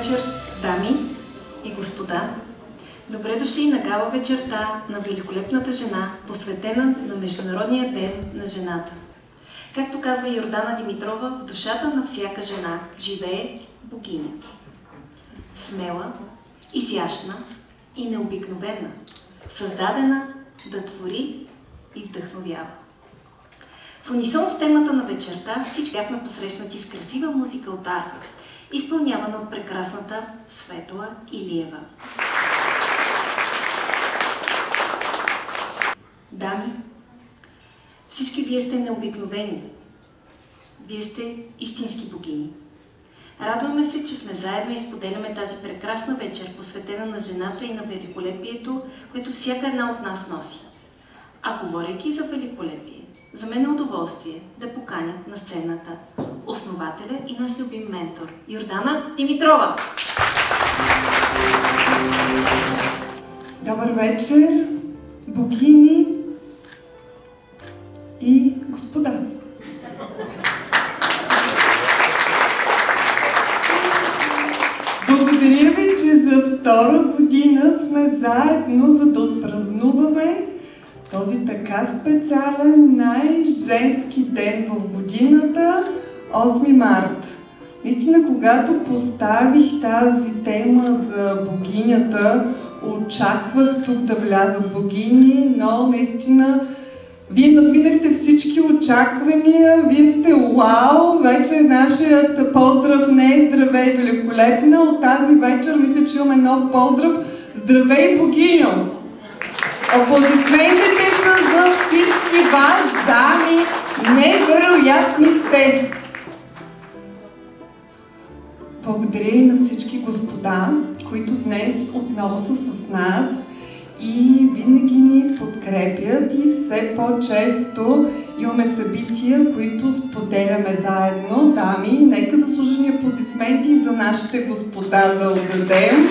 вечер, дами и господа! Добре дошли на гала вечерта на великолепната жена, посветена на Международния ден на жената. Както казва Йордана Димитрова, в душата на всяка жена живее богиня. Смела, изящна и необикновена, създадена да твори и вдъхновява. В унисон с темата на вечерта всички бяхме посрещнати с красива музика от арфа, изпълнявана от прекрасната Светла Илиева. Дами, всички вие сте необикновени. Вие сте истински богини. Радваме се, че сме заедно и споделяме тази прекрасна вечер, посветена на жената и на великолепието, което всяка една от нас носи. А говорейки за великолепие, за мен е удоволствие да поканя на сцената основателя и наш любим ментор Йордана Димитрова. Добър вечер, богини и господа! Благодаря ви, че за втора година сме заедно, за да отпразнуваме този така специален, най-женски ден в годината, 8 март. Наистина, когато поставих тази тема за богинята, очаквах тук да влязат богини, но наистина вие надминахте всички очаквания, вие сте уау, вече нашият поздрав не е здравей великолепна, от тази вечер мисля, че имаме нов поздрав, здравей богиньо! Аплодисментите са за всички вас, дами, невероятни сте! Благодаря и на всички господа, които днес отново са с нас и винаги ни подкрепят и все по-често имаме събития, които споделяме заедно. Дами, нека заслужени аплодисменти за нашите господа да отдадем.